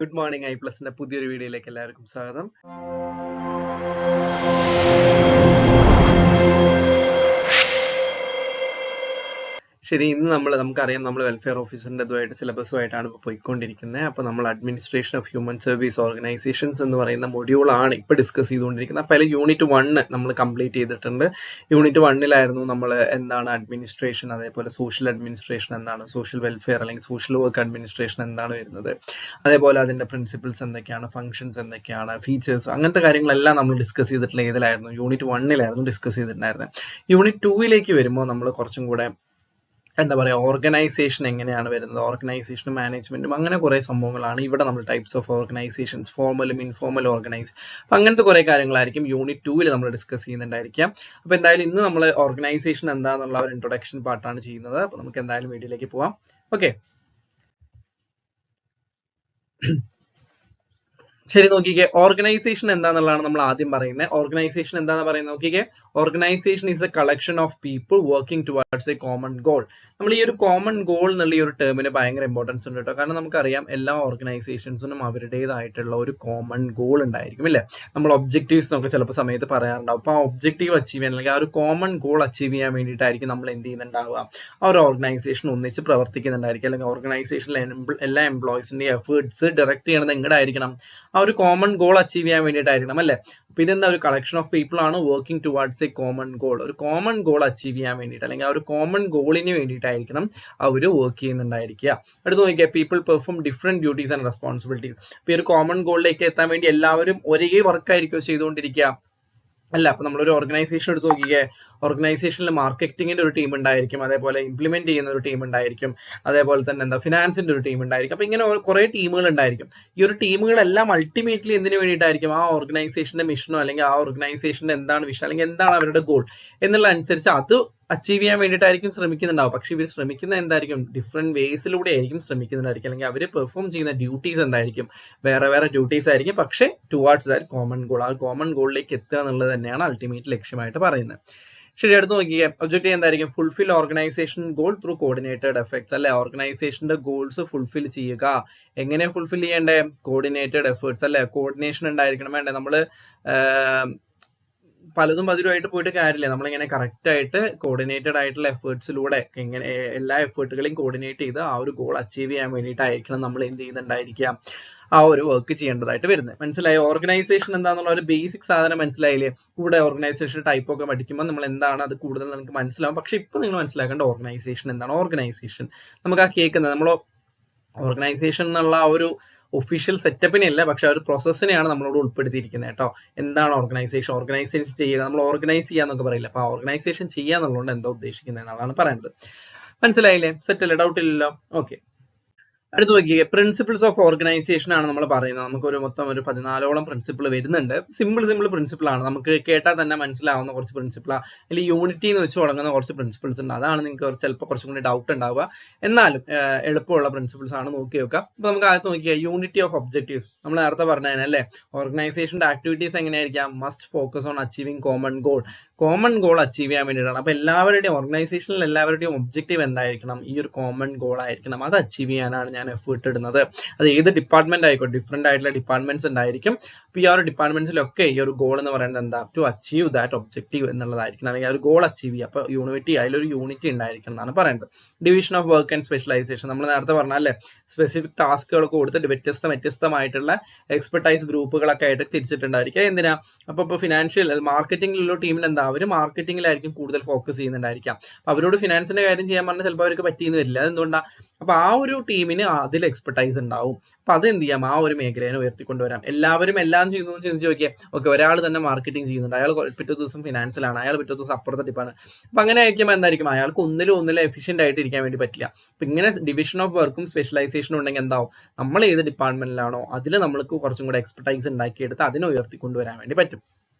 Good morning ഐ+ന്റെ പുതിയൊരു വീഡിയോയിലേക്ക് എല്ലാവർക്കും സ്വാഗതം. ശരി, ഇന്ന് നമുക്കറിയാം നമ്മൾ വെൽഫെയർ ഓഫീസറിന്റെ ഇതുമായിട്ട് സിലബസുമായിട്ടാണ് ഇപ്പോൾ പോയിക്കൊണ്ടിരിക്കുന്നത്. അപ്പോൾ നമ്മൾ administration of human service organisations എന്ന് പറയുന്ന മൊഡ്യൂളാണ് ഇപ്പോൾ ഡിസ്കസ് ചെയ്തുകൊണ്ടിരിക്കുന്നത്. അപ്പോൾ അതിൽ യൂണിറ്റ് 1 നമ്മൾ കംപ്ലീറ്റ് ചെയ്തിട്ടുണ്ട്. യൂണിറ്റ് 1 നമ്മൾ എന്താണ് അഡ്മിനിസ്ട്രേഷൻ, അതേപോലെ സോഷ്യൽ അഡ്മിനിസ്ട്രേഷൻ എന്താണ്, സോഷ്യൽ വെൽഫെയർ അല്ലെങ്കിൽ സോഷ്യൽ വർക്ക് അഡ്മിനിസ്ട്രേഷൻ എന്താണ് വരുന്നത്, അതേപോലെ അതിന്റെ പ്രിൻസിപ്പിൾസ് എന്തൊക്കെയാണ്, ഫംഗ്ഷൻസ് എന്തൊക്കെയാണ്, ഫീച്ചേഴ്സ്, അങ്ങനത്തെ കാര്യങ്ങളെല്ലാം നമ്മൾ ഡിസ്കസ് ചെയ്തിട്ടുള്ള ഏതിലായിരുന്നു? യൂണിറ്റ് 1 ഡിസ്കസ് ചെയ്തിട്ടുണ്ടായിരുന്നത്. യൂണിറ്റ് 2 വരുമ്പോൾ നമ്മൾ കുറച്ചും കൂടെ എന്താ പറയുക, ഓർഗനൈസേഷൻ എങ്ങനെയാണ് വരുന്നത്, ഓർഗനൈസേഷനും മാനേജ്മെന്റും അങ്ങനെ കുറെ സംഭവങ്ങളാണ് ഇവിടെ നമ്മൾ ടൈപ്സ് ഓഫ് ഓർഗനൈസേഷൻസ്, ഫോർമലും ഇൻഫോർമൽ ഓർഗനൈസ്, അപ്പം അങ്ങനത്തെ കുറെ കാര്യങ്ങളായിരിക്കും യൂണിറ്റ് 2 നമ്മൾ ഡിസ്കസ് ചെയ്യുന്നുണ്ടായിരിക്കാം. അപ്പോൾ എന്തായാലും ഇന്ന് നമ്മൾ ഓർഗനൈസേഷൻ എന്താണെന്നുള്ള ഒരു ഇൻട്രൊഡക്ഷൻ പാർട്ടാണ് ചെയ്യുന്നത്. അപ്പോൾ നമുക്ക് എന്തായാലും വീഡിയോയിലേക്ക് പോവാം. ഓക്കെ, ശരി, നോക്കിക്കേ, ഓർഗനൈസേഷൻ എന്താണെന്നുള്ളതാണ് നമ്മൾ ആദ്യം പറയുന്നത്. ഓർഗനൈസേഷൻ എന്താണെന്ന് പറയുന്നത് നോക്കിക്കേ, organisation is A collection of people working towards A common goal. നമ്മൾ ഈ ഒരു കോമൺ ഗോൾ എന്നുള്ള ഈ ഒരു ടേമിന് ഭയങ്കര ഇമ്പോർട്ടൻസ് ഉണ്ട് കേട്ടോ. കാരണം നമുക്കറിയാം എല്ലാ ഓർഗനൈസേഷൻസിനും അവരുടേതായിട്ടുള്ള ഒരു കോമൺ ഗോൾ ഉണ്ടായിരിക്കും, ഇല്ലേ? നമ്മൾ ഒബ്ജക്റ്റീവ്സ് എന്നൊക്കെ ചിലപ്പോൾ സമയത്ത് പറയാറുണ്ടാവും. അപ്പോൾ ആ ഒബ്ജക്റ്റീവ് അച്ചീവ് ചെയ്യാൻ അല്ലെങ്കിൽ ആ ഒരു കോമൺ ഗോൾ അച്ചീവ് ചെയ്യാൻ വേണ്ടിയിട്ടായിരിക്കും നമ്മൾ എന്ത് ചെയ്യുന്നുണ്ടാവുക, ആ ഒരു ഓർഗനൈസേഷൻ ഒന്നിച്ച് പ്രവർത്തിക്കുന്നുണ്ടായിരിക്കും. അല്ലെങ്കിൽ ഓർഗനൈസേഷനിലെ എല്ലാ എംപ്ലോയീസിന്റെയും എഫേർട്സ് ഡയറക്റ്റ് ചെയ്യണത് എങ്ങടായിരിക്കണം? ആ ഒരു കോമൺ ഗോൾ അച്ചീവ് ചെയ്യാൻ വേണ്ടിയിട്ടായിരിക്കണം, അല്ലേ? അപ്പൊ ഇതെന്താ, ഒരു കളക്ഷൻ ഓഫ് പീപ്പിൾ ആണ് working towards A common goal. ഒരു കോമൺ ഗോൾ അച്ചീവ് ചെയ്യാൻ വേണ്ടിയിട്ട് അല്ലെങ്കിൽ ആ ഒരു കോമൺ ഗോളിന് വേണ്ടിയിട്ടായിരിക്കണം അവർ വർക്ക് ചെയ്യുന്നുണ്ടായിരിക്കുക. അടുത്ത് നോക്കിയാൽ, people perform different duties and responsibilities. അപ്പൊ ഈ ഒരു കോമൺ ഗോളിലേക്ക് എത്താൻ വേണ്ടി എല്ലാവരും ഒരേ വർക്കായിരിക്കും ചെയ്തുകൊണ്ടിരിക്കുക? അല്ല. അപ്പൊ നമ്മളൊരു ഓർഗനൈസേഷൻ എടുത്ത് നോക്കിക്കേ, ഓർഗനൈസേഷനിൽ മാർക്കറ്റിംഗിന്റെ ഒരു ടീം ഉണ്ടായിരിക്കും, അതേപോലെ ഇംപ്ലിമെന്റ് ചെയ്യുന്ന ഒരു ടീം ഉണ്ടായിരിക്കും, അതേപോലെ തന്നെ ഫിനാൻസിന്റെ ഒരു ടീം ഉണ്ടായിരിക്കും. അപ്പൊ ഇങ്ങനെ കുറെ ടീമുകൾ ഉണ്ടായിരിക്കും. ഈ ഒരു ടീമുകളെല്ലാം അൾട്ടിമേറ്റ്ലി എന്തിനു വേണ്ടിയിട്ടായിരിക്കും? ആ ഓർഗനൈസേഷന്റെ മിഷനോ അല്ലെങ്കിൽ ആ ഓർഗനൈസേഷന്റെ എന്താണ് വിഷൻ അല്ലെങ്കിൽ എന്താണ് അവരുടെ ഗോൾ എന്നുള്ള അനുസരിച്ച് അത് അച്ചീവ് ചെയ്യാൻ വേണ്ടിയിട്ടായിരിക്കും ശ്രമിക്കുന്നുണ്ടാവും. പക്ഷെ ഇവർ ശ്രമിക്കുന്നത് എന്തായിരിക്കും? ഡിഫറെന്റ് വേസിലൂടെ ആയിരിക്കും ശ്രമിക്കുന്നുണ്ടായിരിക്കും. അല്ലെങ്കിൽ അവർ പെർഫോം ചെയ്യുന്ന ഡ്യൂട്ടീസ് എന്തായിരിക്കും? വേറെ വേറെ ഡ്യൂട്ടീസ് ആയിരിക്കും, പക്ഷെ ടുവാർഡ്സ് ദാറ്റ് കോമൺ ഗോൾ. ആ കോമൺ ഗോളിലേക്ക് എത്തുക എന്നുള്ളത് തന്നെയാണ് അൾട്ടിമേറ്റ് ലക്ഷ്യമായിട്ട് പറയുന്നത്. ശരി, അടുത്ത് നോക്കിയേ, ഒബ്ജക്റ്റീവ് എന്തായിരിക്കും? Fulfil organisation goal through coordinated efforts, അല്ലെ? ഓർഗനൈസേഷന്റെ ഗോൾസ് ഫുൾഫിൽ ചെയ്യുക. എങ്ങനെ ഫുൾഫിൽ ചെയ്യേണ്ടേ? കോർഡിനേറ്റഡ് എഫേർട്സ്, അല്ലെ? കോർഡിനേഷൻ ഉണ്ടായിരിക്കണം, വേണ്ടേ? നമ്മള് പലതും പതിരുമായിട്ട് പോയിട്ട് കാര്യമില്ല. നമ്മളിങ്ങനെ കറക്റ്റ് ആയിട്ട് കോർഡിനേറ്റഡ് ആയിട്ടുള്ള എഫേർട്സിലൂടെ എങ്ങനെ എല്ലാ എഫേർട്ടുകളെയും കോർഡിനേറ്റ് ചെയ്ത് ആ ഒരു ഗോൾ അച്ചീവ് ചെയ്യാൻ വേണ്ടിയിട്ടായിരിക്കണം നമ്മൾ എന്ത് ചെയ്യുന്നുണ്ടായിരിക്കുക, ആ ഒരു വർക്ക് ചെയ്യേണ്ടതായിട്ട് വരുന്നത്. മനസ്സിലായി? ഓർഗനൈസേഷൻ എന്താണെന്നുള്ള ഒരു ബേസിക് സാധനം മനസ്സിലായില്ലേ? കൂടെ ഓർഗനൈസേഷൻ ടൈപ്പ് ഒക്കെ പഠിക്കുമ്പോൾ നമ്മൾ എന്താണ് അത് കൂടുതൽ നമുക്ക് മനസ്സിലാവും. പക്ഷെ ഇപ്പൊ നിങ്ങൾ മനസ്സിലാക്കേണ്ട ഓർഗനൈസേഷൻ എന്താണ്? ഓർഗനൈസേഷൻ നമുക്ക് ആ കേൾക്കുന്നത് നമ്മൾ ഓർഗനൈസേഷൻ എന്നുള്ള ആ ഒരു ഒഫീഷ്യൽ സെറ്റപ്പിനെ അല്ല, പക്ഷെ ആ ഒരു പ്രോസസ്സിനെയാണ് നമ്മളോട് ഉൾപ്പെടുത്തിയിരിക്കുന്നത് കേട്ടോ. എന്താണ് ഓർഗനൈസേഷൻ? ഓർഗനൈസേഷൻ ചെയ്യുക, നമ്മൾ ഓർഗനൈസ് ചെയ്യാന്നൊക്കെ പറയില്ല. അപ്പൊ ഓർഗനൈസേഷൻ ചെയ്യാന്നുള്ളതുകൊണ്ട് എന്താ ഉദ്ദേശിക്കുന്നത് എന്നാണ് പറയുന്നത്. മനസ്സിലായില്ലേ? സെറ്റ് അല്ലേ? ഡൗട്ട് ഇല്ലല്ലോ? ഓക്കെ, അടുത്ത് നോക്കിയേ, പ്രിൻസിപ്പിൾസ് ഓഫ് ഓർഗനൈസേഷൻ ആണ് നമ്മൾ പറയുന്നത്. നമുക്കൊരു മൊത്തം ഒരു 14ഓളം പ്രിൻസിപ്പിൾ വരുന്നുണ്ട്. സിമ്പിൾ പ്രിൻസിപ്പിൾ ആണ്, നമുക്ക് കേട്ടാൽ തന്നെ മനസ്സിലാവുന്ന കുറച്ച് പ്രിൻസിപ്പിൾ. അല്ലെങ്കിൽ യൂണിറ്റി എന്ന് വെച്ച് തുടങ്ങുന്ന കുറച്ച് പ്രിൻസിപ്പിൾസ് ഉണ്ട്. അതാണ് നിങ്ങൾക്ക് ചിലപ്പോൾ കുറച്ചും കൂടി ഡൗട്ട് ഉണ്ടാവുക. എന്നാലും എളുപ്പമുള്ള പ്രിൻസിപ്പിൾസ് ആണ്, നോക്കി വെക്കാം. അപ്പൊ നമുക്ക് ആദ്യം നോക്കിയാൽ യൂണിറ്റി ഓഫ് ഒബ്ജക്റ്റീവ്സ്. നമ്മൾ നേരത്തെ പറഞ്ഞതല്ലേ, ഓർഗനൈസേഷന്റെ ആക്ടിവിറ്റീസ് എങ്ങനെയായിരിക്കാം? Must focus on achieving common goal. Common goal achieve ചെയ്യാൻ വേണ്ടിയിട്ടാണ്. അപ്പൊ എല്ലാവരുടെയും ഓർഗനൈസേഷനിൽ എല്ലാവരുടെയും ഒബ്ജക്റ്റീവ് എന്തായിരിക്കണം? ഈ ഒരു കോമൺ ഗോൾ ആയിരിക്കണം. അത് അച്ചീവ് ചെയ്യാനാണ് ഞാൻ എഫേർട്ട് ഇടുന്നത്. അത് ഏത് ഡിപ്പാർട്ട്മെന്റ് ആയിക്കോട്ടെ, ഡിഫറെന്റ് ആയിട്ടുള്ള ഡിപ്പാർട്ട്മെന്റ്സ് ഉണ്ടായിരിക്കും. അപ്പൊ ഈ ഒരു ഡിപ്പാർട്ട്മെന്റ്സിലൊക്കെ ഈ ഒരു ഗോൾ എന്ന് പറയുന്നത് എന്താ? ടു അച്ചീവ് ദാറ്റ് ഒബ്ജക്റ്റീവ് എന്നുള്ളതായിരിക്കണം, അല്ലെങ്കിൽ ആ ഒരു ഗോൾ അച്ചീവ് ചെയ്യുക. അപ്പൊ യൂണിറ്റി, അതിലൊരു യൂണിറ്റി ഉണ്ടായിരിക്കണം എന്നാണ് പറയുന്നത്. Division of work and specialisation, നമ്മൾ നേരത്തെ പറഞ്ഞല്ലേ, സ്പെസിഫിക് ടാസ്കുകളൊക്കെ കൊടുത്തിട്ട് വ്യത്യസ്തമായിട്ടുള്ള എക്സ്പെർട്ടൈസ് ഗ്രൂപ്പുകളൊക്കെ ആയിട്ട് തിരിച്ചിട്ടുണ്ടായിരിക്കുക. എന്തിനാ? അപ്പൊ ഫിനാൻഷ്യൽ മാർക്കറ്റിംഗിലുള്ള ടീമിന് എന്താ, അവർ മാർക്കറ്റിംഗിലായിരിക്കും കൂടുതൽ ഫോക്കസ് ചെയ്യുന്നുണ്ടായിരിക്കാം. അവരോട് ഫിനാൻസിന്റെ കാര്യം ചെയ്യാൻ പറഞ്ഞാൽ ചിലപ്പോൾ അവർക്ക് പറ്റിയെന്ന് വരില്ല. അതെന്തുകൊണ്ടാ? അപ്പൊ ആ ഒരു ടീമിന് അതിൽ എക്സ്പെർട്ടൈസ് ഉണ്ടാവും. അപ്പൊ അത് എന്ത് ചെയ്യാം? ആ ഒരു മേഖലയെ ഉയർത്തിക്കൊണ്ടുവരാം. എല്ലാവരും എല്ലാം ചെയ്യുന്നു ചിന്തിച്ച് നോക്കിയാൽ, ഓക്കെ, ഒരാൾ തന്നെ മാർക്കറ്റിംഗ് ചെയ്യുന്നുണ്ട്, അയാൾ പിറ്റേ ദിവസം ഫിനാൻസിലാണ്, അയാൾ പിറ്റേ ദിവസം അപ്പുറത്തെ ഡിപ്പാണ്. അപ്പൊ അങ്ങനെ ആയിരിക്കുമ്പോൾ എന്തായിരിക്കും? അയാൾക്ക് ഒന്നിലും എഫിഷ്യന്റ് ആയിട്ട് ഇരിക്കാൻ വേണ്ടി പറ്റില്ല. അപ്പൊ ഇങ്ങനെ ഡിവിഷൻ ഓഫ് വർക്കും സ്പെഷ്യലൈസേഷനും ഉണ്ടെങ്കിൽ എന്താവും? നമ്മൾ ഏത് ഡിപ്പാർട്ട്മെന്റിലാണോ അതിൽ നമ്മൾക്ക് കുറച്ചും കൂടെ എക്സ്പെർട്ടൈസ് ഉണ്ടാക്കിയെടുത്ത് അതിനെ ഉയർത്തിക്കൊണ്ടുവരാൻ വേണ്ടി പറ്റും.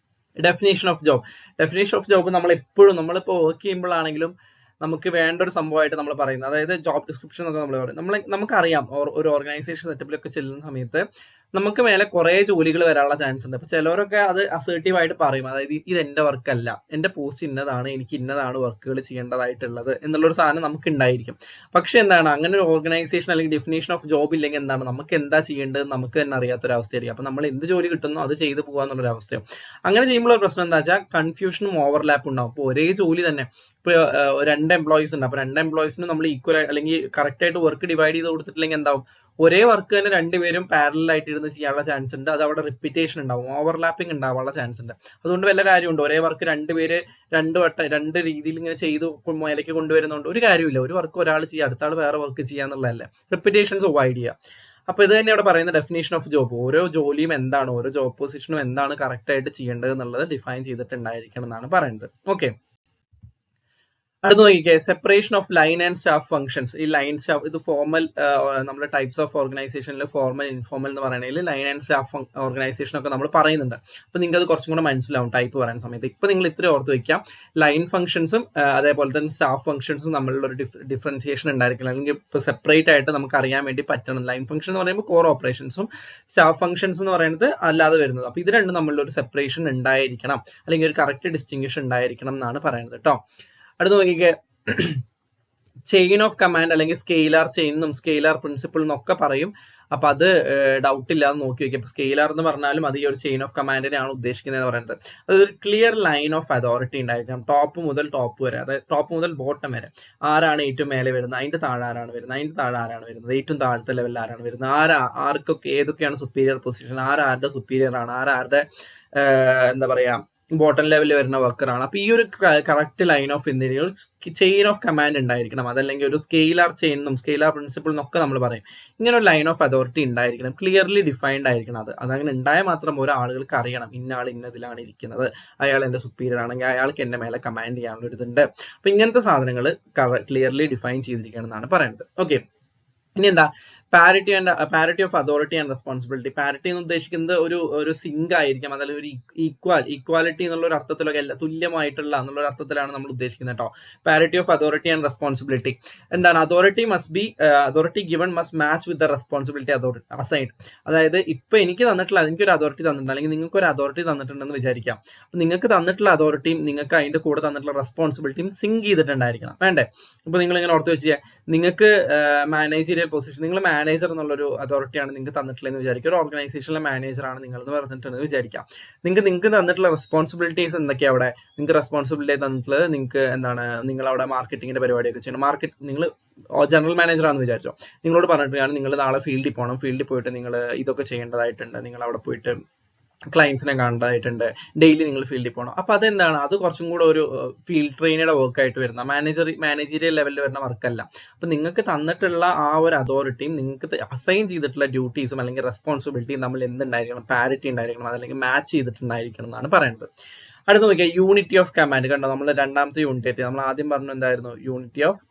ഡെഫിനേഷൻ ഓഫ് ജോബ് നമ്മൾ എപ്പോഴും, നമ്മളിപ്പോൾ വർക്ക് ചെയ്യുമ്പോഴാണെങ്കിലും നമുക്ക് വേണ്ട ഒരു സംഭവമായിട്ട് നമ്മൾ പറയുന്നത്, അതായത് ജോബ് ഡിസ്ക്രിപ്ഷൻ എന്നൊക്കെ നമ്മൾ പറയും. നമുക്കറിയാം ഒരു ഓർഗനൈസേഷൻ സെറ്റപ്പിലൊക്കെ ചെല്ലുന്ന സമയത്ത് നമുക്ക് മേലെ കുറെ ജോലികൾ വരാനുള്ള ചാൻസ് ഉണ്ട്. അപ്പൊ ചിലവരൊക്കെ അത് അസേർട്ടീവ് ആയിട്ട് പറയും, അതായത് ഇത് എന്റെ വർക്ക് അല്ല, എന്റെ പോസ്റ്റ് ഇന്നതാണ്, എനിക്ക് ഇന്നതാണ് വർക്കുകൾ ചെയ്യേണ്ടതായിട്ടുള്ളത് എന്നുള്ളൊരു സാധനം നമുക്ക് ഉണ്ടായിരിക്കും. പക്ഷെ എന്താണ്, അങ്ങനെ ഒരു ഓർഗനൈസേഷൻ അല്ലെങ്കിൽ ഡെഫിനേഷൻ ഓഫ് ജോബ് ഇല്ലെങ്കിൽ എന്താണ്, നമുക്ക് എന്താ ചെയ്യേണ്ടത് നമുക്ക് തന്നെ അറിയാത്തൊരവസ്ഥയായിരിക്കും. അപ്പൊ നമ്മൾ എന്ത് ജോലി കിട്ടുന്നോ അത് ചെയ്തു പോകാന്നുള്ളൊരു അവസ്ഥയും. അങ്ങനെ ചെയ്യുമ്പോൾ ഒരു പ്രശ്നം എന്താ വെച്ചാൽ കൺഫ്യൂഷനും ഓവർലാപ്പ് ഉണ്ടാവും. അപ്പോൾ ഒരേ ജോലി തന്നെ ഇപ്പൊ 2 എംപ്ലോയീസ് ഉണ്ട്, അപ്പൊ 2 എംപ്ലോയീസിനും നമ്മൾ ഈക്വൽ അല്ലെങ്കിൽ കറക്റ്റ് ആയിട്ട് വർക്ക് ഡിവൈഡ് ചെയ്ത് കൊടുത്തിട്ടില്ലെങ്കിൽ എന്താവും, ഒരേ വർക്ക് തന്നെ രണ്ടുപേരും പാരലൽ ആയിട്ട് ഇരുന്ന് ചെയ്യാനുള്ള ചാൻസ് ഉണ്ട്. അത് അവിടെ റിപ്പീറ്റേഷൻ ഉണ്ടാവും, ഓവർലാപ്പിംഗ് ഉണ്ടാവാനുള്ള ചാൻസ് ഉണ്ട്. അതുകൊണ്ട് വല്ല കാര്യമുണ്ട്, ഒരേ വർക്ക് രണ്ടുപേര് രണ്ട് രീതിയിൽ ഇങ്ങനെ ചെയ്ത് മേലേക്ക് കൊണ്ടുവരുന്നതുകൊണ്ട് ഒരു കാര്യമില്ല. ഒരു വർക്ക് ഒരാൾ ചെയ്യുക, അടുത്ത ആൾ വേറെ വർക്ക് ചെയ്യാന്നുള്ളതല്ലേ, റിപ്പീറ്റേഷൻസ് അവോയ്ഡ് ചെയ്യുക. അപ്പൊ ഇത് തന്നെ ഇവിടെ പറയുന്ന ഡെഫിനേഷൻ ഓഫ് ജോബ്. ഓരോ ജോലിയും എന്താണ്, ഓരോ ജോബ് പൊസിഷനും എന്താണ് കറക്റ്റ് ആയിട്ട് ചെയ്യേണ്ടത് എന്നുള്ളത് ഡിഫൈൻ ചെയ്തിട്ടുണ്ടായിരിക്കണം എന്നാണ് പറയുന്നത്. ഓക്കെ, അടുത്ത് നോക്കിക്കേ, separation of line and staff functions. ഈ ലൈൻ സ്റ്റാഫ് ഇത് ഫോർമൽ, നമ്മുടെ ടൈപ്സ് ഓഫ് ഓർഗനൈസേഷനിൽ ഫോർമൽ ഇൻഫോർമൽ എന്ന് പറയുന്നതിൽ ലൈൻ ആൻഡ് സ്റ്റാഫ് ഓർഗനൈസേഷൻ ഒക്കെ നമ്മൾ പറയുന്നുണ്ട്. അപ്പൊ നിങ്ങൾക്ക് അത് കുറച്ചും കൂടെ മനസ്സിലാവും ടൈപ്പ് പറയുന്ന സമയത്ത്. ഇപ്പൊ നിങ്ങൾ ഇത്ര ഓർത്ത് വെക്കാം, ലൈൻ ഫംഗ്ഷൻസും അതേപോലെ തന്നെ സ്റ്റാഫ് ഫംഗ്ഷൻസും തമ്മിലുള്ള ഒരു ഡിഫറൻസിയേഷൻ ഉണ്ടായിരിക്കണം, അല്ലെങ്കിൽ ഇപ്പൊ സെപ്പറേറ്റ് ആയിട്ട് നമുക്ക് അറിയാൻ വേണ്ടി പറ്റണം. ലൈൻ ഫംഗ്ഷൻ എന്ന് പറയുമ്പോൾ കോർ ഓപ്പറേഷൻസും സ്റ്റാഫ് ഫംഗ്ഷൻസ് എന്ന് പറയുന്നത് അല്ലാതെ വരുന്നത്. അപ്പൊ ഇത് രണ്ടും തമ്മിലുള്ള ഒരു സെപ്പറേഷൻ ഉണ്ടായിരിക്കണം, അല്ലെങ്കിൽ ഒരു കറക്റ്റ് ഡിസ്റ്റിങ്ഷൻ ഉണ്ടായിരിക്കണം എന്നാണ് പറയുന്നത് കേട്ടോ. അടുത്ത് നോക്കിക്കേ, ചെയിൻ ഓഫ് കമാൻഡ് അല്ലെങ്കിൽ സ്കെയിലാർ ചെയിൻ എന്നും സ്കെയിലാർ പ്രിൻസിപ്പിൾ എന്നൊക്കെ പറയും. അപ്പൊ അത് ഡൗട്ട് ഇല്ലാതെ നോക്കി വെക്കുക. ഇപ്പൊ സ്കെയിലാർ എന്ന് പറഞ്ഞാലും അത് ഈ ഒരു ചെയിൻ ഓഫ് കമാൻഡിനെയാണ് ഉദ്ദേശിക്കുന്നത് പറയുന്നത്. അതൊരു ക്ലിയർ ലൈൻ ഓഫ് അതോറിറ്റി ഉണ്ടായിരിക്കണം, ടോപ്പ് മുതൽ ടോപ്പ് വരെ, അതായത് ടോപ്പ് മുതൽ ബോട്ടം വരെ. ആരാണ് ഏറ്റവും മേലെ വരുന്നത്, അതിന്റെ താഴെ ആരാണ് വരുന്നത്, അതിന്റെ താഴെ ആരാണ് വരുന്നത്, ഏറ്റവും താഴത്തെ ലെവലിൽ ആരാണ് വരുന്നത്, ആർക്കൊക്കെ ഏതൊക്കെയാണ് സുപ്പീരിയർ പൊസിഷൻ, ആരുടെ സുപ്പീരിയർ ആണ്, ആരുടെ എന്താ പറയാ ബോട്ടം ലെവലിൽ വരുന്ന വർക്കറാണ്. അപ്പൊ ഈ ഒരു കറക്റ്റ് ലൈൻ ഓഫ് എന്തെങ്കിലും ഒരു ചെയിൻ ഓഫ് കമാൻഡ് ഉണ്ടായിരിക്കണം. അതല്ലെങ്കിൽ ഒരു സ്കെയിലാർ ചെയിൻ എന്നും സ്കെയിലാർ പ്രിൻസിപ്പിൾ എന്നൊക്കെ നമ്മൾ പറയും. ഇങ്ങനെ ഒരു ലൈൻ ഓഫ് അതോറിറ്റി ഉണ്ടായിരിക്കണം, ക്ലിയർലി ഡിഫൈൻഡ് ആയിരിക്കണം. അതങ്ങനെ ഉണ്ടായാൽ മാത്രം ഓരോ ആളുകൾക്ക് അറിയണം, ഇന്ന ആൾ ഇന്നതിലാണ് ഇരിക്കുന്നത്, അയാൾ എന്റെ സുപ്പീരിയർ ആണെങ്കിൽ അയാൾക്ക് എന്റെ മേലെ കമാൻഡ് ചെയ്യാനുള്ള ഒരു ഇതുണ്ട്. അപ്പൊ ഇങ്ങനത്തെ സാധനങ്ങൾ ക്ലിയർലി ഡിഫൈൻ ചെയ്തിരിക്കണം എന്നാണ് പറയുന്നത്. ഓക്കെ, ഇനി എന്താ parity of authority and responsibility. Parity എന്ന് ഉദ്ദേശിക്കുന്നത് ഒരു സിങ്ക് ആയിരിക്കാം, അതല്ല ഒരു ഈക്വാലിറ്റി എന്നുള്ള ഒരു അർത്ഥത്തിലൊക്കെ തുല്യമായിട്ടുള്ള എന്നുള്ള ഒരു അർത്ഥത്തിലാണ് നമ്മൾ ഉദ്ദേശിക്കുന്നത് കേട്ടോ. Parity of authority and responsibility എന്താണ്, authority given must match with the responsibility aside. അതായത് ഇപ്പൊ എനിക്ക് ഒരു അതോറിറ്റി തന്നിട്ടുണ്ട്, അല്ലെങ്കിൽ നിങ്ങൾക്ക് ഒരു അതോറിറ്റി തന്നിട്ടുണ്ടെന്ന് വിചാരിക്കാം. അപ്പൊ നിങ്ങൾക്ക് തന്നിട്ടുള്ള അതോറിറ്റിയും നിങ്ങൾക്ക് അതിന്റെ കൂടെ തന്നിട്ടുള്ള റെസ്പോൺസിബിലിറ്റിയും സിങ്ക് ചെയ്തിട്ടുണ്ടായിരിക്കണം, വേണ്ടേ? ഇപ്പൊ നിങ്ങൾ ഇങ്ങനെ ഓർത്ത് വെച്ചാൽ നിങ്ങൾക്ക് മാനേജീരിയൽ പൊസിഷൻ, നിങ്ങൾ മാനേജർ എന്നുള്ളൊരു അതോറിറ്റിയാണ് നിങ്ങൾക്ക് തന്നിട്ടുള്ളതെന്ന് വിചാരിക്കും. ഒരു ഓർഗനൈസേഷനിലെ മാനേജർ ആണ് നിങ്ങൾ എന്ന് പറഞ്ഞിട്ടുണ്ടെന്ന് വിചാരിക്കാം. നിങ്ങൾക്ക് തന്നിട്ടുള്ള റെസ്പോൺസിബിലിറ്റീസ് എന്തൊക്കെയാണ് അവിടെ? നിങ്ങൾക്ക് റെസ്പോൺസിബിലിറ്റി തന്നിട്ടുള്ളത് നിങ്ങൾക്ക് എന്താണ്, നിങ്ങൾ അവിടെ മാർക്കറ്റിംഗിന്റെ പരിപാടിയൊക്കെ ചെയ്യണം. നിങ്ങൾ ജനറൽ മാനേജർ ആണെന്ന് വിചാരിച്ചോ, നിങ്ങളോട് പറഞ്ഞിട്ടാണ് നിങ്ങൾ നാളെ ഫീൽഡിൽ പോകണം, ഫീൽഡിൽ പോയിട്ട് നിങ്ങൾ ഇതൊക്കെ ചെയ്യേണ്ടതായിട്ടുണ്ട്, നിങ്ങൾ അവിടെ പോയിട്ട് ക്ലയൻസിനെ കാണേണ്ടതായിട്ടുണ്ട്, ഡെയിലി നിങ്ങൾ ഫീൽഡിൽ പോകണം. അപ്പൊ അതെന്താണ്, അത് കുറച്ചും കൂടെ ഒരു ഫീൽഡ് ട്രെയിനിയുടെ വർക്ക് ആയിട്ട് വരുന്ന മാനേജീരിയൽ ലെവലിൽ വരുന്ന വർക്കല്ല. അപ്പൊ നിങ്ങൾക്ക് തന്നിട്ടുള്ള ആ ഒരു അതോറിറ്റിയും നിങ്ങൾക്ക് അസൈൻ ചെയ്തിട്ടുള്ള ഡ്യൂട്ടീസും അല്ലെങ്കിൽ റെസ്പോൺസിബിലിറ്റിയും നമ്മൾ എന്തുണ്ടായിരിക്കണം, പാരിറ്റി ഉണ്ടായിരിക്കണം, അതല്ലെങ്കിൽ മാച്ച് ചെയ്തിട്ടുണ്ടായിരിക്കണം എന്നാണ് പറയുന്നത്. അടുത്ത് നോക്കിയാൽ യൂണിറ്റി ഓഫ് കമാൻഡ്. കണ്ടോ, നമ്മൾ രണ്ടാമത്തെ യൂണിറ്റ് നമ്മൾ ആദ്യം പറഞ്ഞു എന്തായിരുന്നു, യൂണിറ്റി ഓഫ്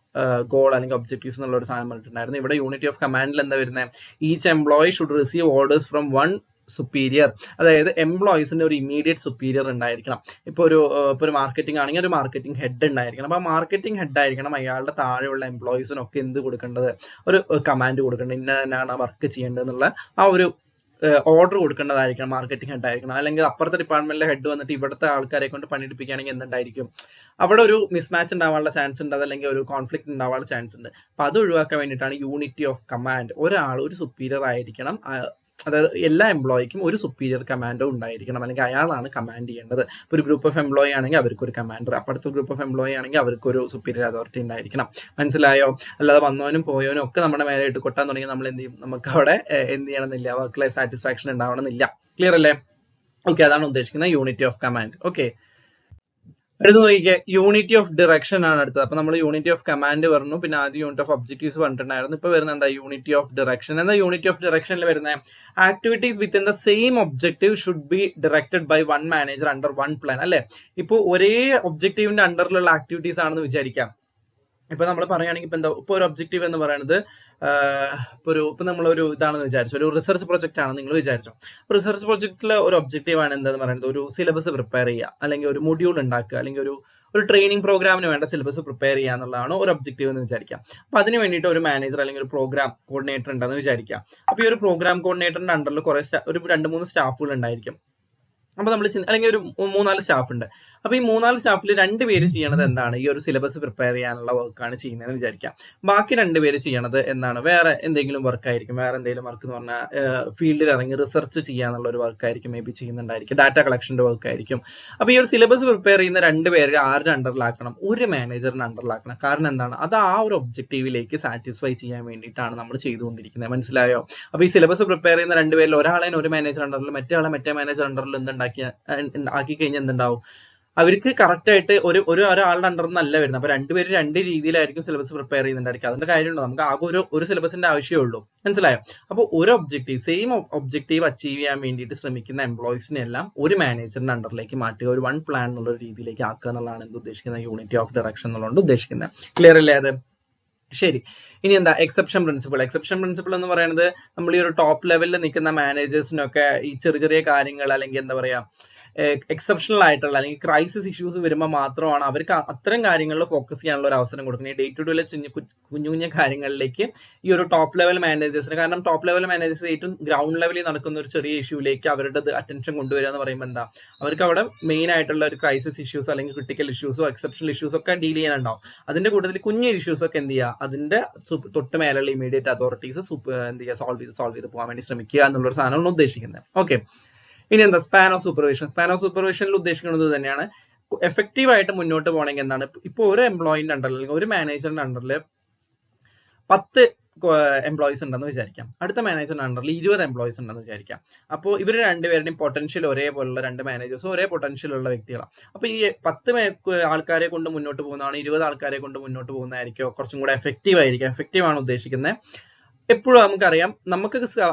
ഗോൾ അല്ലെങ്കിൽ ഒബ്ജക്റ്റീവ്സ് എന്നുള്ള ഒരു സാധനം പറഞ്ഞിട്ടുണ്ടായിരുന്നു. ഇവിടെ യൂണിറ്റി ഓഫ് കമാൻഡിൽ എന്താ വരുന്നത്, each employee should receive orders from one superior. അതായത് എംപ്ലോയീസിന്റെ ഒരു ഇമ്മീഡിയറ്റ് സുപ്പീരിയർ ഉണ്ടായിരിക്കണം. ഇപ്പൊ ഒരു മാർക്കറ്റിംഗ് ആണെങ്കിൽ ഒരു മാർക്കറ്റിംഗ് ഹെഡ് ഉണ്ടായിരിക്കണം. അപ്പൊ മാർക്കറ്റിംഗ് ഹെഡ് ആയിരിക്കണം അയാളുടെ താഴെയുള്ള എംപ്ലോയീസിനൊക്കെ എന്ത് കൊടുക്കേണ്ടത്, ഒരു കമാൻഡ് കൊടുക്കേണ്ടത്, ഇന്നാണ് വർക്ക് ചെയ്യേണ്ടത് എന്നുള്ള ആ ഒരു ഓർഡർ കൊടുക്കേണ്ടതായിരിക്കണം മാർക്കറ്റിംഗ് ഹെഡ് ആയിരിക്കണം. അല്ലെങ്കിൽ അപ്പുറത്തെ ഡിപ്പാർട്ട്മെന്റിലെ ഹെഡ് വന്നിട്ട് ഇവിടുത്തെ ആൾക്കാരെ കൊണ്ട് പണിയെടുപ്പിക്കുകയാണെങ്കിൽ എന്തുണ്ടായിരിക്കും, അവിടെ ഒരു മിസ്മാച്ച് ഉണ്ടാവാനുള്ള ചാൻസ് ഉണ്ട്, അതല്ലെങ്കിൽ ഒരു കോൺഫ്ലിക്ട് ഉണ്ടാവാനുള്ള ചാൻസ് ഉണ്ട്. അപ്പൊ അത് ഒഴിവാക്കാൻ വേണ്ടിയിട്ടാണ് യൂണിറ്റി ഓഫ് കമാൻഡ്. ഒരാൾ ഒരു സുപ്പീരിയർ ആയിരിക്കണം, അതായത് എല്ലാ എംപ്ലോയിക്കും ഒരു സുപ്പീരിയർ കമാൻഡോ ഉണ്ടായിരിക്കണം, അല്ലെങ്കിൽ അയാളാണ് കമാൻഡ് ചെയ്യേണ്ടത്. ഒരു ഗ്രൂപ്പ് ഓഫ് എംപ്ലോയി ആണെങ്കിൽ അവർക്ക് ഒരു കമാൻഡർ, അപ്പുറത്തെ ഗ്രൂപ്പ് ഓഫ് എംപ്ലോയി ആണെങ്കിൽ അവർക്ക് ഒരു സുപ്പീരിയർ അതോറിറ്റി ഉണ്ടായിരിക്കണം. മനസ്സിലായോ? അല്ലാതെ വന്നവനും പോയവനും ഒക്കെ നമ്മുടെ മേലെ ഇട്ട് കൊട്ടാൻ തുടങ്ങി നമ്മൾ എന്ത് ചെയ്യും, നമുക്ക് അവിടെ എന്ത് ചെയ്യണമെന്നില്ല, വർക്ക് ലൈഫ് സാറ്റിസ്ഫാക്ഷൻ ഉണ്ടാവണമെന്നില്ല. ക്ലിയർ അല്ലേ? ഓക്കെ, അതാണ് ഉദ്ദേശിക്കുന്നത് യൂണിറ്റി ഓഫ് കമാൻഡ്. ഓക്കെ, അടുത്ത് നോക്കിക്കേ, യൂണിറ്റി ഓഫ് ഡിറക്ഷൻ ആണ് അടുത്തത്. അപ്പൊ നമ്മൾ യൂണിറ്റി ഓഫ് കമാൻഡ് പറഞ്ഞു, പിന്നെ ആദ്യം യൂണിറ്റ് ഓഫ് ഒബ്ജക്റ്റീവ്സ് പറഞ്ഞിട്ടുണ്ടായിരുന്നു. ഇപ്പൊ വരുന്ന എന്താ, യൂണിറ്റി ഓഫ് ഡിറക്ഷൻ. എന്താ യൂണിറ്റി ഓഫ് ഡിറക്ഷനിൽ വരുന്ന activities within the same objective should be directed by one manager under one plan. അല്ലെ, ഇപ്പൊ ഒരേ ഒബ്ജക്റ്റീവിന്റെ അണ്ടറിലുള്ള ആക്ടിവിറ്റീസ് ആണെന്ന് വിചാരിക്കാം. ഇപ്പൊ നമ്മൾ പറയുകയാണെങ്കിൽ ഇപ്പൊ ഒരു ഒബ്ജക്റ്റീവ് എന്ന് പറയുന്നത് ഇപ്പൊ നമ്മളൊരു ഇതാണെന്ന് വിചാരിച്ചു, ഒരു റിസർച്ച് പ്രൊജക്ട് ആണ് നിങ്ങൾ വിചാരിച്ചു. റിസർച്ച് പ്രൊജക്റ്റിലെ ഒരു ഒബ്ജക്റ്റീവ് ആണ് എന്താന്ന് പറയുന്നത്, ഒരു സിലബസ് പ്രിപ്പയർ ചെയ്യുക, അല്ലെങ്കിൽ ഒരു മൊഡ്യൂൾ ഉണ്ടാക്കുക, അല്ലെങ്കിൽ ഒരു ട്രെയിനിങ് പ്രോഗ്രാമിന് വേണ്ട സിലബസ് പ്രിപ്പയർ ചെയ്യുക എന്നുള്ളതാണ് ഒരു ഒബ്ജക്റ്റീവ് എന്ന് വിചാരിക്കാം. അപ്പൊ അതിന് വേണ്ടിയിട്ട് ഒരു മാനേജർ അല്ലെങ്കിൽ ഒരു പ്രോഗ്രാം കോർഡിനേറ്റർ ഉണ്ടെന്ന് വിചാരിക്കാം. അപ്പൊ ഈ ഒരു പ്രോഗ്രാം കോർഡിനേറ്ററിന്റെ അണ്ടറിൽ കുറെ ഒരു 2-3 സ്റ്റാഫുകൾ ഉണ്ടായിരിക്കും. അപ്പൊ നമ്മൾ അല്ലെങ്കിൽ ഒരു 3-4 സ്റ്റാഫ് ഉണ്ട്. അപ്പൊ ഈ 3-4 സ്റ്റാഫിൽ 2 പേര് ചെയ്യണത് എന്താണ്, ഈ ഒരു സിലബസ് പ്രിപ്പയർ ചെയ്യാനുള്ള വർക്കാണ് ചെയ്യുന്നതെന്ന് വിചാരിക്കാം. ബാക്കി 2 പേര് ചെയ്യണത് എന്താണ്, വേറെ എന്തെങ്കിലും വർക്ക് ആയിരിക്കും. വേറെ എന്തെങ്കിലും വർക്ക് എന്ന് പറഞ്ഞാൽ ഫീൽഡിൽ ഇറങ്ങി റിസർച്ച് ചെയ്യാന്നുള്ള ഒരു വർക്ക് ആയിരിക്കും മേ ബി ചെയ്യുന്നുണ്ടായിരിക്കും, ഡാറ്റ കളക്ഷന്റെ വർക്ക് ആയിരിക്കും. അപ്പൊ ഈ ഒരു സിലബസ് പ്രിപ്പയർ ചെയ്യുന്ന 2 പേര് ആരുടെ അണ്ടറിലാക്കണം, ഒരു മാനേജറിന്റെ അണ്ടറിലാക്കണം. കാരണം എന്താണ്, അത് ആ ഒരു ഒബ്ജക്റ്റീവിലേക്ക് സാറ്റിസ്ഫൈ ചെയ്യാൻ വേണ്ടിയിട്ടാണ് നമ്മൾ ചെയ്തുകൊണ്ടിരിക്കുന്നത്. മനസ്സിലായോ? അപ്പൊ ഈ സിലബസ് പ്രിപ്പയർ ചെയ്യുന്ന 2 പേരിൽ ഒരാളെ ഒരു മാനേജർ അണ്ടറിൽ, മറ്റേ മാനേജർ അണ്ടറിൽ ആക്കി കഴിഞ്ഞാൽ എന്തുണ്ടാവും, അവർക്ക് കറക്റ്റ് ആയിട്ട് ഒരാളുടെ അണ്ടർ നിന്നല്ല വരുന്നത്. അപ്പൊ 2 പേര് 2 രീതിയിലായിരിക്കും സിലബസ് പ്രിപ്പയർ ചെയ്യുന്നുണ്ടായിരിക്കും. അതിന്റെ കാര്യമുണ്ടോ, നമുക്ക് ആകെ ഒരു സിലബസിന്റെ ആവശ്യമേ ഉള്ളൂ. മനസ്സിലായോ? അപ്പോൾ ഒരു ഒബ്ജക്റ്റീവ്, സെയിം ഒബ്ജക്റ്റീവ് അച്ചീവ് ചെയ്യാൻ വേണ്ടിയിട്ട് ശ്രമിക്കുന്ന എംപ്ലോയീസിനെ എല്ലാം ഒരു മാനേജറിന്റെ അണ്ടറിലേക്ക് മാറ്റുക, ഒരു വൺ പ്ലാൻ എന്നുള്ള രീതിയിലേക്ക് ആക്കുക എന്നുള്ളതാണ് എന്ത് ഉദ്ദേശിക്കുന്നത്, യൂണിറ്റി ഓഫ് ഡയറക്ഷൻ എന്നുള്ളത് ഉദ്ദേശിക്കുന്നത്. ക്ലിയർ അല്ലേ അത്? ശരി. ഇനി എന്താ എക്സെപ്ഷൻ പ്രിൻസിപ്പിൾ? എക്സെപ്ഷൻ പ്രിൻസിപ്പിൾ എന്ന് പറയുന്നത് നമ്മൾ ഈ ഒരു ടോപ്പ് ലെവലിൽ നിൽക്കുന്ന മാനേജേഴ്സിനൊക്കെ ഈ ചെറിയ കാര്യങ്ങൾ അല്ലെങ്കിൽ എന്താ പറയാ എക്സെപ്ഷണൽ ആയിട്ടുള്ള അല്ലെങ്കിൽ ക്രൈസിസ് ഇഷ്യൂസ് വരുമ്പോൾ മാത്രമാണ് അവർക്ക് അത്തരം കാര്യങ്ങളിൽ ഫോക്കസ് ചെയ്യാനുള്ള ഒരു അവസരം കൊടുക്കുന്നത്. ഡേ ടു ഡേ കുഞ്ഞു കാര്യങ്ങളിലേക്ക് ഈ ഒരു ടോപ്പ് ലെവൽ മാനേജേഴ്സിന്, കാരണം ടോപ്പ് ലെവൽ മാനേജേഴ്സ് ഏറ്റവും ഗ്രൗണ്ട് ലെവലിൽ നടക്കുന്ന ഒരു ചെറിയ ഇഷ്യൂലേക്ക് അവരുടെ അറ്റൻഷൻ കൊണ്ടുവരിക എന്ന് പറയുമ്പോൾ എന്താ, അവർക്ക് അവിടെ മെയിൻ ആയിട്ടുള്ള ഒരു ക്രൈസിസ് ഇഷ്യൂസ് അല്ലെങ്കിൽ ക്രിട്ടിക്കൽ ഇഷ്യൂസോ എക്സെപ്ഷണൽ ഇഷ്യൂസ് ഒക്കെ ഡീൽ ചെയ്യാനുണ്ടാവും. അതിന്റെ കൂട്ടത്തിൽ കുഞ്ഞു ഇഷ്യൂസ് ഒക്കെ എന്ത് ചെയ്യുക, അതിന്റെ തൊട്ട് മേലുള്ള ഇമീഡിയറ്റ് അതോറിറ്റീസ് എന്ത് ചെയ്യുക, സോൾവ് ചെയ്ത് പോകാൻ വേണ്ടി ശ്രമിക്കുക എന്നുള്ളൊരു സാധനമാണ് ഉദ്ദേശിക്കുന്നത്. ഓക്കെ. ഇനി എന്താ span of supervision? Span of സൂപ്പർവിഷനിൽ ഉദ്ദേശിക്കുന്നത് തന്നെയാണ് എഫക്റ്റീവ് ആയിട്ട് മുന്നോട്ട് പോകണമെങ്കിൽ എന്താണ്, ഇപ്പോൾ ഒരു എംപ്ലോയിന്റെ അണ്ടറിൽ അല്ലെങ്കിൽ ഒരു മാനേജറിന്റെ അണ്ടറിൽ 10 എംപ്ലോയീസ് ഉണ്ടെന്ന് വിചാരിക്കാം. അടുത്ത മാനേജറിന്റെ അണ്ടറിൽ 20 എംപ്ലോയീസ് ഉണ്ടെന്ന് വിചാരിക്കാം. അപ്പോൾ ഇവർ 2 പേരുടെയും പൊട്ടൻഷ്യൽ ഒരേപോലുള്ള 2 മാനേജേഴ്സും ഒരേ പൊട്ടൻഷ്യൽ ഉള്ള വ്യക്തികളാണ്. അപ്പൊ ഈ 10 ആൾക്കാരെ കൊണ്ട് മുന്നോട്ട് പോകുന്നതാണ് 20 ആൾക്കാരെ കൊണ്ട് മുന്നോട്ട് പോകുന്നതായിരിക്കും കുറച്ചും കൂടെ എഫക്റ്റീവ് ആയിരിക്കും. എഫക്റ്റീവ് ആണ് ഉദ്ദേശിക്കുന്നത്. എപ്പോഴും നമുക്കറിയാം, നമുക്ക്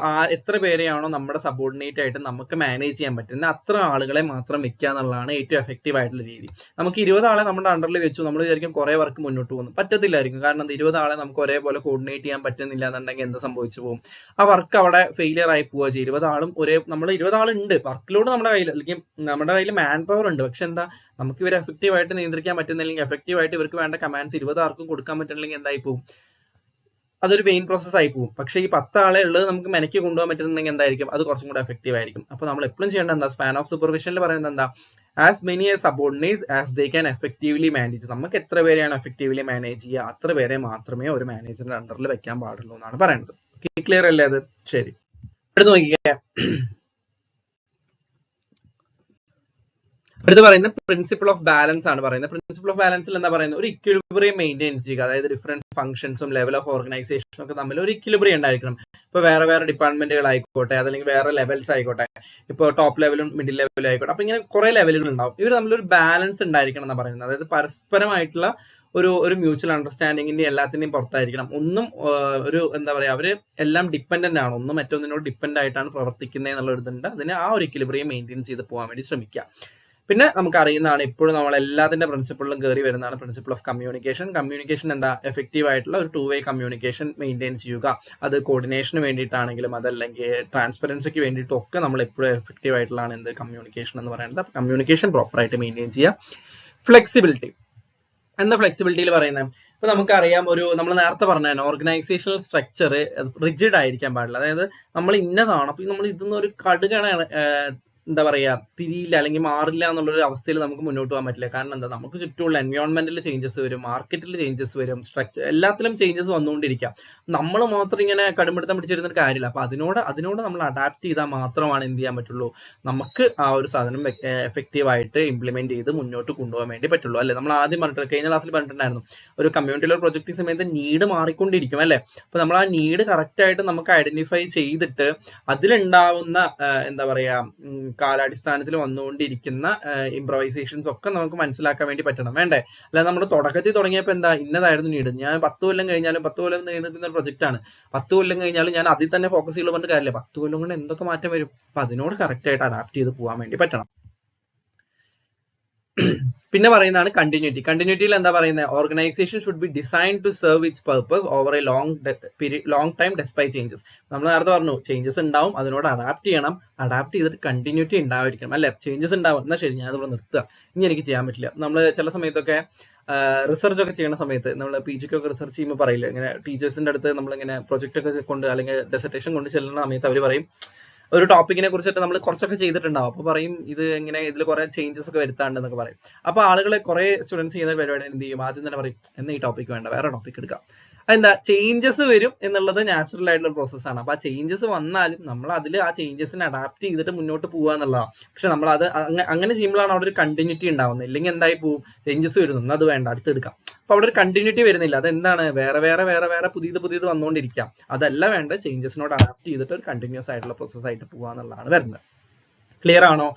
എത്ര പേരെയാണോ നമ്മുടെ സബോർഡിനേറ്റ് ആയിട്ട് നമുക്ക് മാനേജ് ചെയ്യാൻ പറ്റുന്ന അത്ര ആളുകളെ മാത്രം വെക്കുക എന്നുള്ളതാണ് ഏറ്റവും എഫക്റ്റീവ് ആയിട്ടുള്ള രീതി. നമുക്ക് 20 ആളെ നമ്മുടെ അണ്ടറിൽ വെച്ചു നമ്മൾ വിചാരിക്കും കുറെ വർക്ക് മുന്നോട്ട് പോകുന്നു, പറ്റത്തില്ലായിരിക്കും. കാരണം 20 ആളെ നമുക്ക് ഒരേപോലെ കോർഡിനേറ്റ് ചെയ്യാൻ പറ്റുന്നില്ല എന്നുണ്ടെങ്കിൽ എന്ത് സംഭവിച്ചു പോകും, ആ വർക്ക് അവിടെ ഫെയിലിയർ ആയി പോവുക ചെയ്യും. 20 ആളും നമ്മൾ 20 ആളുണ്ട്, വർക്കിലോട് നമ്മുടെ കയ്യിൽ അല്ലെങ്കിൽ നമ്മുടെ കയ്യിൽ മാൻ പവർ ഉണ്ട്, പക്ഷെ എന്താ, നമുക്ക് ഇവരെ എഫക്റ്റീവ് ആയിട്ട് നിയന്ത്രിക്കാൻ പറ്റുന്നില്ലെങ്കിൽ, എഫക്റ്റീവ് ആയിട്ട് ഇവർക്ക് വേണ്ട കമാൻഡ്സ് 20 ആർക്കും കൊടുക്കാൻ പറ്റുന്നില്ലെങ്കിൽ എന്തായി പോകും, അതൊരു വെയിൻ പ്രോസസ് ആയി പോകും. പക്ഷേ ഈ 10 ആളെ ഉള്ളത് നമുക്ക് മെനക്ക് കൊണ്ടുപോകാൻ പറ്റുന്നുണ്ടെങ്കിൽ എന്തായിരിക്കും, അത് കുറച്ചും കൂടെ എഫക്റ്റീവ് ആയിരിക്കും. അപ്പൊ നമ്മൾ എപ്പോഴും ചെയ്യേണ്ടത് എന്താ, സ്പാൻ ഓഫ് സൂപ്പർവിഷനിൽ പറയുന്നത് എന്താ, as many subordinates as they can effectively manage. നമുക്ക് എത്ര പേരെയാണ് എഫക്റ്റീവ്ലി മാനേജ് ചെയ്യുക, അത്ര പേരെ മാത്രമേ ഒരു മാനേജറിന്റെ അണ്ടറിൽ വെക്കാൻ പാടുള്ളൂ എന്നാണ് പറയുന്നത്. ക്ലിയർ അല്ലേ അത്? ശരി, അടുത്ത് നോക്കിക്കേ. അടുത്ത് പറയുന്നത് പ്രിൻസിപ്പിൾ ഓഫ് ബാലൻസ് ആണ് പറയുന്നത്. പ്രിൻസിപ്പിൾ ഓഫ് ബാലൻസിൽ എന്താ പറയുന്നത്, ഒരു ഇക്വിലിബ്രിയം മെയിൻറ്റെയിൻ ചെയ്യുക. അതായത് ഡിഫറെന്റ് ഫംഗ്ഷൻസും ലെവൽ ഓഫ് ഓർഗനൈസേഷനും ഒക്കെ തമ്മിൽ ഒരു ഇക്വിലിബ്രിയം ഉണ്ടായിരിക്കണം. ഇപ്പൊ വേറെ ഡിപ്പാർട്ട്മെന്റുകൾ ആയിക്കോട്ടെ, അതല്ലെങ്കിൽ വേറെ ലെവൽസ് ആയിക്കോട്ടെ, ഇപ്പൊ ടോപ്പ് ലെവലും മിഡിൽ ലെവലും ആയിക്കോട്ടെ. അപ്പൊ ഇങ്ങനെ കുറെ ലെവലുകൾ ഉണ്ടാവും. ഇവർ തമ്മിലൊരു ബാലൻസ് ഉണ്ടായിരിക്കണം എന്നാണ് പറയുന്നത്. അതായത് പരസ്പരമായിട്ടുള്ള ഒരു മ്യൂച്വൽ അണ്ടർസ്റ്റാൻഡിങ്ങിന്റെ എല്ലാത്തിന്റെയും പുറത്തായിരിക്കണം. ഒന്നും ഒരു എന്താ പറയാ, അവര് എല്ലാം ഡിപ്പെൻഡന്റ് ആണ്, ഒന്നും മറ്റൊന്നിനോട് ഡിപ്പെൻഡ് ആയിട്ടാണ് പ്രവർത്തിക്കുന്നത് എന്നുള്ള ഒരു ഇതുണ്ട്. അതിന് ആ ഒരു ഇക്വിലിബ്രിയം മെയിൻറ്റെയിൻ ചെയ്ത് പോകാൻ വേണ്ടി ശ്രമിക്കുക. പിന്നെ നമുക്ക് അറിയുന്നതാണ്, ഇപ്പോഴും നമ്മൾ എല്ലാത്തിന്റെ പ്രിൻസിപ്പിളിലും കയറി വരുന്നതാണ് പ്രിൻസിപ്പിൾ ഓഫ് കമ്മ്യൂണിക്കേഷൻ. കമ്മ്യൂണിക്കേഷൻ എന്താ, എഫക്റ്റീവ് ആയിട്ടുള്ള ഒരു 2 വേ കമ്മ്യൂണിക്കേഷൻ മെയിൻറ്റെയിൻ ചെയ്യുക. അത് കോർഡിനേഷന് വേണ്ടിയിട്ടാണെങ്കിലും അതല്ലെങ്കിൽ ട്രാൻസ്പെറൻസിക്ക് വേണ്ടിയിട്ടും ഒക്കെ നമ്മൾ എപ്പോഴും എഫക്റ്റീവ് ആയിട്ടുള്ളതാണ് എന്ത്, കമ്മ്യൂണിക്കേഷൻ എന്ന് പറയുന്നത്. അപ്പൊ കമ്മ്യൂണിക്കേഷൻ പ്രോപ്പർ ആയിട്ട് മെയിൻറ്റെയിൻ ചെയ്യുക. ഫ്ലെക്സിബിലിറ്റി. എന്താ ഫ്ലെക്സിബിലിറ്റിയിൽ പറയുന്നത്, ഇപ്പൊ നമുക്കറിയാം, നമ്മൾ നേരത്തെ പറഞ്ഞ ഓർഗനൈസേഷണൽ സ്ട്രക്ചർ റിജിഡ് ആയിരിക്കാൻ പാടില്ല. അതായത് നമ്മൾ ഇന്നതാണ്, അപ്പൊ നമ്മൾ ഇതിന്ന് ഒരു കടുകാണ് എന്താ പറയാ തിരിയില്ല അല്ലെങ്കിൽ മാറില്ല എന്നുള്ളൊരു അവസ്ഥയിൽ നമുക്ക് മുന്നോട്ട് പോകാൻ പറ്റില്ല. കാരണം എന്താ, നമുക്ക് ചുറ്റുമുള്ള എൻവയോൺമെന്റിൽ ചേഞ്ചസ് വരും, മാർക്കറ്റിൽ ചേഞ്ചസ് വരും, സ്ട്രക്ചർ എല്ലാത്തിലും ചേഞ്ചസ് വന്നുകൊണ്ടിരിക്കാം. നമ്മൾ മാത്രം ഇങ്ങനെ കടുംപിടുത്തം പിടിച്ചിരുന്നൊരു കാര്യമില്ല. അപ്പൊ അതിനോട് നമ്മൾ അഡാപ്റ്റ് ചെയ്താൽ മാത്രമാണ് എന്ത് ചെയ്യാൻ പറ്റുള്ളൂ, നമുക്ക് ആ ഒരു സാധനം എഫക്റ്റീവ് ആയിട്ട് ഇംപ്ലിമെന്റ് ചെയ്ത് മുന്നോട്ട് കൊണ്ടുപോകാൻ വേണ്ടി പറ്റുള്ളൂ. അല്ലെ, നമ്മൾ ആദ്യം പറഞ്ഞിട്ട് കഴിഞ്ഞ ക്ലാസ്സിൽ പറഞ്ഞിട്ടുണ്ടായിരുന്നു, ഒരു കമ്മ്യൂണിറ്റിയിലെ ഒരു പ്രൊജക്ട് സമയത്ത് നീഡ് മാറിക്കൊണ്ടിരിക്കും അല്ലെ. അപ്പൊ നമ്മൾ ആ നീഡ് കറക്റ്റ് ആയിട്ട് നമുക്ക് ഐഡന്റിഫൈ ചെയ്തിട്ട് അതിലുണ്ടാവുന്ന എന്താ പറയാ കാലാടിസ്ഥാനത്തിൽ വന്നുകൊണ്ടിരിക്കുന്ന ഇംപ്രവൈസേഷൻസ് ഒക്കെ നമുക്ക് മനസ്സിലാക്കാൻ വേണ്ടി പറ്റണം, വേണ്ടേ? അല്ലാതെ നമ്മൾ തുടക്കത്തിൽ തുടങ്ങിയപ്പോൾ എന്താ ഇന്നതായിരുന്നു നീഡ്, ഞാൻ 10 കൊല്ലം കഴിഞ്ഞാലും 10 കൊല്ലം നീണ്ടുന്ന പ്രൊജക്ട് ആണ്, 10 കൊല്ലം കഴിഞ്ഞാലും ഞാൻ അതിൽ തന്നെ ഫോക്കസ് ചെയ്യുള്ളൂ പറഞ്ഞിട്ട് കാര്യമില്ല. 10 കൊല്ലം കൊണ്ട് എന്തൊക്കെ മാറ്റം വരും, അപ്പൊ അതിനോട് കറക്റ്റ് ആയിട്ട് അഡാപ്റ്റ് ചെയ്ത് പോകാൻ വേണ്ടി പറ്റണം. പിന്നെ പറയുന്നതാണ് കണ്ടിന്യൂറ്റി. കണ്ടിന്യൂറ്റിയിൽ എന്താ പറയുന്നത്? Organisation should be design to serve its purpose over a long time despite changes. നമ്മൾ നേരത്തെ പറഞ്ഞു ചേഞ്ചസ് ഉണ്ടാവും, അതിനോട് അഡാപ്റ്റ് ചെയ്യണം. അഡാപ്റ്റ് ചെയ്തിട്ട് കണ്ടിന്യൂറ്റി ഉണ്ടായിരിക്കണം അല്ലെ. ചേഞ്ചസ് ഉണ്ടാവും, എന്നാൽ ശരി ഞാൻ ഇവിടെ നിർത്തുക, ഇനി എനിക്ക് ചെയ്യാൻ പറ്റില്ല. നമ്മൾ ചില സമയത്തൊക്കെ റിസർച്ച് ഒക്കെ ചെയ്യുന്ന സമയത്ത് നമ്മൾ PGക്ക് ഒക്കെ റിസർച്ച് ചെയ്യുമ്പോൾ പറയില്ല, ഇങ്ങനെ ടീച്ചേഴ്സിന്റെ അടുത്ത് നമ്മളിങ്ങനെ പ്രൊജക്ട് ഒക്കെ കൊണ്ട് അല്ലെങ്കിൽ ഡെസർട്ടേഷൻ കൊണ്ട് ചെല്ലുന്ന സമയത്ത് അവർ പറയും ഒരു ടോപ്പിക്കിനെ കുറിച്ചിട്ട് നമ്മൾ കുറച്ചൊക്കെ ചെയ്തിട്ടുണ്ടാവും. അപ്പൊ പറയും ഇത് എങ്ങനെ ഇതിൽ കുറെ ചേഞ്ചസ് ഒക്കെ വരുത്താണ്ട് എന്നൊക്കെ പറയും. അപ്പൊ ആളുകളെ കുറെ സ്റ്റുഡൻസ് ചെയ്യുന്ന പരിപാടി എന്ത് ചെയ്യും, ആദ്യം തന്നെ പറയും എന്നാ ഈ ടോപ്പിക് വേണ്ട, വേറെ ടോപ്പിക് എടുക്കാം. അതെന്താ, ചേഞ്ചസ് വരും എന്നുള്ളത് നാച്ചുറൽ ആയിട്ടുള്ള പ്രോസസ്സാണ്. അപ്പൊ ആ ചേഞ്ചസ് വന്നാലും നമ്മൾ അതിൽ ആ ചേഞ്ചസിനെ അഡാപ്റ്റ് ചെയ്തിട്ട് മുന്നോട്ട് പോകുക എന്നുള്ളതാണ്. പക്ഷെ നമ്മൾ അത് അങ്ങനെ ചെയ്യുമ്പോഴാണ് അവിടെ ഒരു കണ്ടിന്യൂറ്റി ഉണ്ടാവുന്നത്. ഇല്ലെങ്കിൽ എന്തായി പോകും, ചേഞ്ചസ് വരുന്നു, അത് വേണ്ട അടുത്തെടുക്കാം. അപ്പൊ അവിടെ ഒരു കണ്ടിന്യൂറ്റി വരുന്നില്ല. അതെന്താണ്, വേറെ വേറെ വേറെ വേറെ പുതിയത് വന്നുകൊണ്ടിരിക്കാം. അതല്ല വേണ്ട, ചേഞ്ചസിനോട് അഡാപ്റ്റ് ചെയ്തിട്ട് ഒരു കണ്ടിന്യൂസ് ആയിട്ടുള്ള പ്രോസസ് ആയിട്ട് പോകുക എന്നുള്ളതാണ് വരുന്നത്. ക്ലിയർ ആണോ?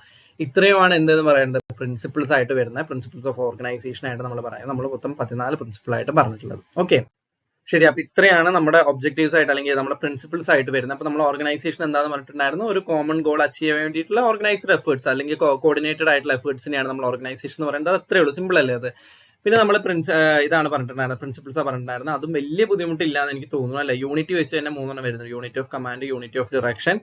ഇത്രയുമാണ് എന്തെന്ന് പറയുന്നത് പ്രിൻസിപ്പിൾസ് ആയിട്ട് വരുന്ന പ്രിൻസിപ്പിൾസ് ഓഫ് ഓർഗനൈസേഷൻ ആയിട്ട് നമ്മൾ പറയാം. നമ്മൾ മൊത്തം 14 പ്രിൻസിപ്പിൾ ആയിട്ട് പറഞ്ഞിട്ടുള്ളത്. ഓക്കെ ശരി. അപ്പൊ ഇത്രയാണ് നമ്മുടെ ഒബ്ജക്റ്റീവ്സ് ആയിട്ട് അല്ലെങ്കിൽ നമ്മുടെ പ്രിൻസിപ്പിൾസ് ആയിട്ട് വരുന്നത്. അപ്പൊ നമ്മൾ ഓർഗനൈസേഷൻ എന്താണെന്ന് പറഞ്ഞിട്ടുണ്ടായിരുന്നു, ഒരു കോമൺ ഗോൾ അച്ചീവ് ചെയ്യാൻ വേണ്ടിയിട്ടുള്ള ഓർഗനൈസ്ഡ് എഫേർട്സ് അല്ലെങ്കിൽ കോർഡിനേറ്റഡ് ആയിട്ടുള്ള എഫേർട്സിനെയാണ് നമ്മൾ ഓർഗനൈസേഷൻ എന്ന് പറയുന്നത്. അത്രേ ഉള്ളൂ, സിമ്പിൾ അല്ലേ അത്. പിന്നെ നമ്മൾ ഇതാണ് പറഞ്ഞിട്ടുണ്ടായിരുന്നത്, പ്രിൻസിപ്പിൾസാണ് പറഞ്ഞിട്ടുണ്ടായിരുന്നത്. അതും വലിയ ബുദ്ധിമുട്ടില്ല എന്ന് എനിക്ക് തോന്നുന്നു അല്ലെ. യൂണിറ്റി വെച്ച് തന്നെ 3 വരുന്നത്, unity of command, unity of direction,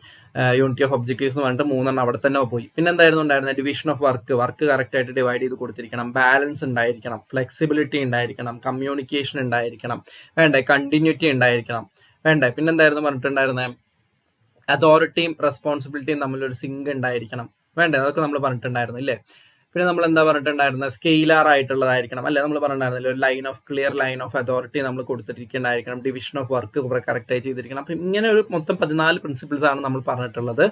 unity of objectives എന്ന് പറഞ്ഞിട്ട് 3 അവിടെ തന്നെ പോയി. പിന്നെ എന്തായിരുന്നു ഉണ്ടായിരുന്നത്, ഡിവിഷൻ ഓഫ് വർക്ക് കറക്റ്റ് ആയിട്ട് ഡിവൈഡ് ചെയ്ത് കൊടുത്തിരിക്കണം, ബാലൻസ് ഉണ്ടായിരിക്കണം, ഫ്ലെക്സിബിലിറ്റി ഉണ്ടായിരിക്കണം, കമ്മ്യൂണിക്കേഷൻ ഉണ്ടായിരിക്കണം, വേണ്ടേ, കണ്ടിന്യൂറ്റി ഉണ്ടായിരിക്കണം, വേണ്ടേ. പിന്നെ എന്തായിരുന്നു പറഞ്ഞിട്ടുണ്ടായിരുന്നത്, അതോറിറ്റിയും റെസ്പോൺസിബിലിറ്റിയും തമ്മിലൊരു സിങ്ക് ഉണ്ടായിരിക്കണം, വേണ്ടേ, അതൊക്കെ നമ്മൾ പറഞ്ഞിട്ടുണ്ടായിരുന്നു ഇല്ലേ. പിന്നെ നമ്മൾ എന്താ പറഞ്ഞിട്ടുണ്ടായിരുന്നത്, സ്കെയിലർ ആയിട്ടുള്ളതായിരിക്കണം അല്ലെ. നമ്മൾ പറഞ്ഞിട്ടുണ്ടായിരുന്നല്ലോ, ഒരു ക്ലിയർ ലൈൻ ഓഫ് അതോറിറ്റി നമ്മൾ കൊടുത്തിരിക്കേണ്ടായിരിക്കണം, ഡിവിഷൻ ഓഫ് വർക്ക് കറക്റ്റ് ആയി ചെയ്തിരിക്കണം. അപ്പൊ ഇങ്ങനെ ഒരു മൊത്തം 14 പ്രിൻസിപ്പിൾസ് ആണ് നമ്മൾ പറഞ്ഞിട്ടുള്ളത്.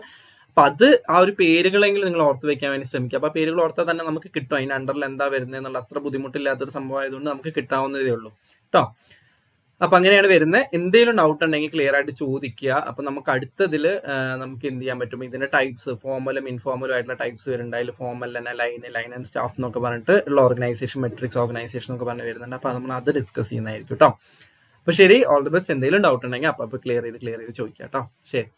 അപ്പൊ അത് ആ ഒരു പേരുകളെങ്കിലും നിങ്ങൾ ഓർത്ത് വെക്കാൻ വേണ്ടി ശ്രമിക്കുക. അപ്പൊ പേരുകൾ ഓർത്താൽ തന്നെ നമുക്ക് കിട്ടും അതിന്റെ അണ്ടറിൽ എന്താ വരുന്നത് എന്നുള്ള അത്ര ബുദ്ധിമുട്ടില്ലാത്തൊരു സംഭവം ആയതുകൊണ്ട് നമുക്ക് കിട്ടാവുന്നതേ ഉള്ളൂ കേട്ടോ. അപ്പൊ അങ്ങനെയാണ് വരുന്നത്. എന്തെങ്കിലും ഡൗട്ട് ഉണ്ടെങ്കിൽ ക്ലിയർ ആയിട്ട് ചോദിക്കുക. അപ്പൊ നമുക്ക് അടുത്തതില് നമുക്ക് എന്ത് ചെയ്യാൻ പറ്റും, ഇതിന്റെ ടൈപ്സ് ഫോർമലും ഇൻഫോർമലും ആയിട്ടുള്ള ടൈപ്സ് വരുന്നുണ്ട്. അതിൽ ഫോർമൽ തന്നെ ലൈൻ ആൻഡ് സ്റ്റാഫ് എന്നൊക്കെ പറഞ്ഞിട്ട് ഉള്ള ഓർഗനൈസേഷൻ, മെട്രിക്സ് ഓർഗനൈസേഷൻ എന്നൊക്കെ പറഞ്ഞ് വരുന്നുണ്ട്. അപ്പൊ നമ്മൾ അത് ഡിസ്കസ് ചെയ്യുന്നതായിരിക്കും കേട്ടോ. അപ്പൊ ശരി, ഓൾ ദി ബെസ്റ്റ്. എന്തെങ്കിലും ഡൗട്ട് ഉണ്ടെങ്കിൽ അപ്പൊ ക്ലിയർ ചെയ്ത് ചോദിക്കാം കേട്ടോ. ശരി.